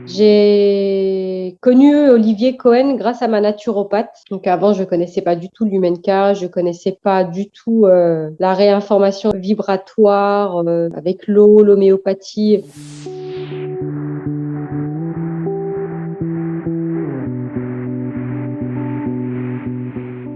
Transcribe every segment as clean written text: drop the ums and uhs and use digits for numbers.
J'ai connu Olivier Cohen grâce à ma naturopathe. Donc avant, je connaissais pas du tout l'Humenca, je connaissais pas du tout la réinformation vibratoire avec l'eau, l'homéopathie.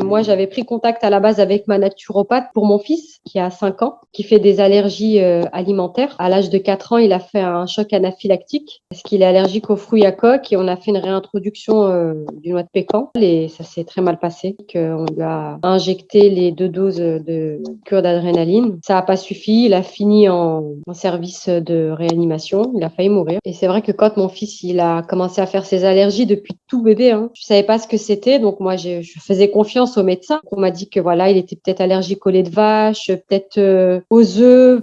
Moi, j'avais pris contact à la base avec ma naturopathe pour mon fils qui a 5 ans, qui fait des allergies alimentaires. À l'âge de 4 ans, il a fait un choc anaphylactique parce qu'il est allergique aux fruits à coque et on a fait une réintroduction du noix de pécan et ça s'est très mal passé. On lui a injecté les 2 doses de cure d'adrénaline. Ça n'a pas suffi. Il a fini en service de réanimation. Il a failli mourir. Et c'est vrai que quand mon fils il a commencé à faire ses allergies depuis tout bébé, je savais pas ce que c'était. Donc moi, je faisais confiance au médecin. On m'a dit que voilà, il était peut-être allergique au lait de vache, peut-être aux œufs.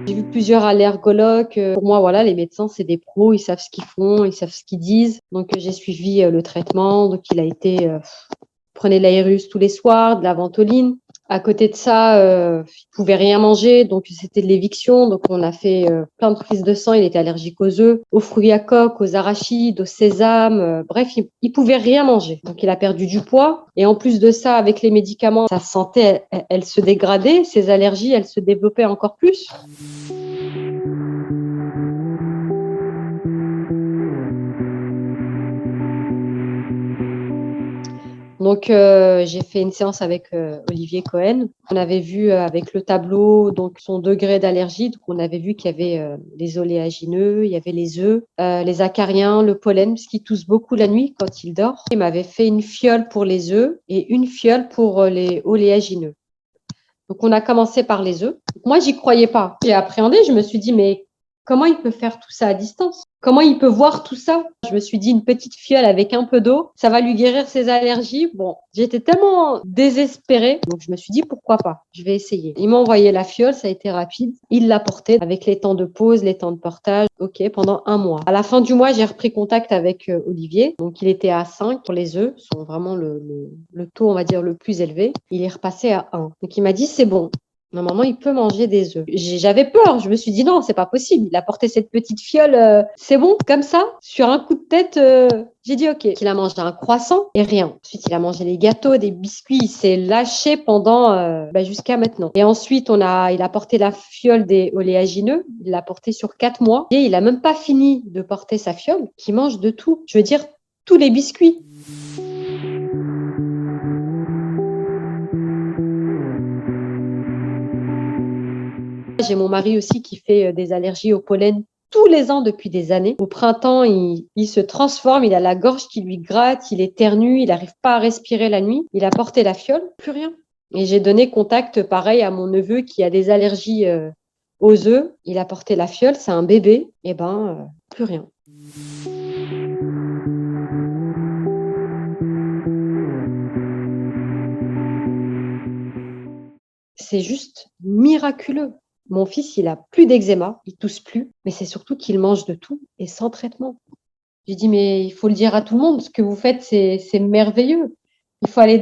J'ai vu plusieurs allergologues. Pour moi, voilà, les médecins, c'est des pros, ils savent ce qu'ils font, ils savent ce qu'ils disent. Donc, j'ai suivi le traitement. Donc, il a été, prenait de l'aérus tous les soirs, de la ventoline. À côté de ça, il pouvait rien manger, donc c'était de l'éviction. Donc, on a fait plein de prises de sang. Il était allergique aux œufs, aux fruits à coque, aux arachides, au sésame. Bref, il pouvait rien manger. Donc, il a perdu du poids. Et en plus de ça, avec les médicaments, sa santé, elle se dégradait. Ses allergies, elles se développaient encore plus. Donc, j'ai fait une séance avec Olivier Cohen. On avait vu avec le tableau donc son degré d'allergie. Donc, on avait vu qu'il y avait les oléagineux, il y avait les œufs, les acariens, le pollen, parce qu'il tousse beaucoup la nuit quand il dort. Il m'avait fait une fiole pour les œufs et une fiole pour les oléagineux. Donc, on a commencé par les œufs. Moi, j'y croyais pas. J'ai appréhendé. Je me suis dit, mais comment il peut faire tout ça à distance? Comment il peut voir tout ça? Je me suis dit, une petite fiole avec un peu d'eau, ça va lui guérir ses allergies. Bon, j'étais tellement désespérée. Donc, je me suis dit, pourquoi pas? Je vais essayer. Il m'a envoyé la fiole, ça a été rapide. Il l'a portée avec les temps de pause, les temps de portage. OK, pendant 1 mois. À la fin du mois, j'ai repris contact avec Olivier. Donc, il était à 5 pour les œufs. Ce sont vraiment le taux, on va dire, le plus élevé. Il est repassé à 1. Donc, il m'a dit, c'est bon. Normalement, il peut manger des œufs. J'avais peur. Je me suis dit non, c'est pas possible. Il a porté cette petite fiole. C'est bon, comme ça, sur un coup de tête. J'ai dit ok. Il a mangé un croissant et rien. Ensuite, il a mangé des gâteaux, des biscuits. Il s'est lâché pendant jusqu'à maintenant. Et ensuite, il a porté la fiole des oléagineux. Il l'a porté sur 4 mois. Et il a même pas fini de porter sa fiole. Qui mange de tout. Je veux dire, tous les biscuits. J'ai mon mari aussi qui fait des allergies au pollen tous les ans depuis des années. Au printemps, il se transforme, il a la gorge qui lui gratte, il éternue, il n'arrive pas à respirer la nuit. Il a porté la fiole, plus rien. Et j'ai donné contact pareil à mon neveu qui a des allergies aux œufs. Il a porté la fiole, c'est un bébé. Et plus rien. C'est juste miraculeux. Mon fils, il a plus d'eczéma, il tousse plus, mais c'est surtout qu'il mange de tout et sans traitement. J'ai dit, mais il faut le dire à tout le monde, ce que vous faites, c'est merveilleux. Il faut aller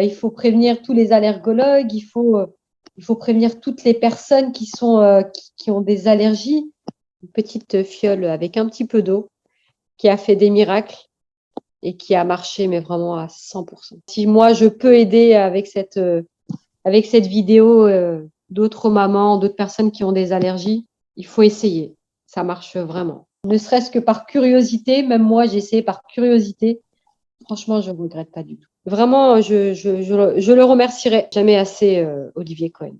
il faut prévenir tous les allergologues, il faut prévenir toutes les personnes qui ont des allergies. Une petite fiole avec un petit peu d'eau qui a fait des miracles et qui a marché, mais vraiment à 100%. Si moi, je peux aider avec cette vidéo, d'autres mamans, d'autres personnes qui ont des allergies, il faut essayer. Ça marche vraiment. Ne serait-ce que par curiosité, même moi, j'ai essayé par curiosité. Franchement, je ne regrette pas du tout. Vraiment, je le remercierai jamais assez, Olivier Cohen.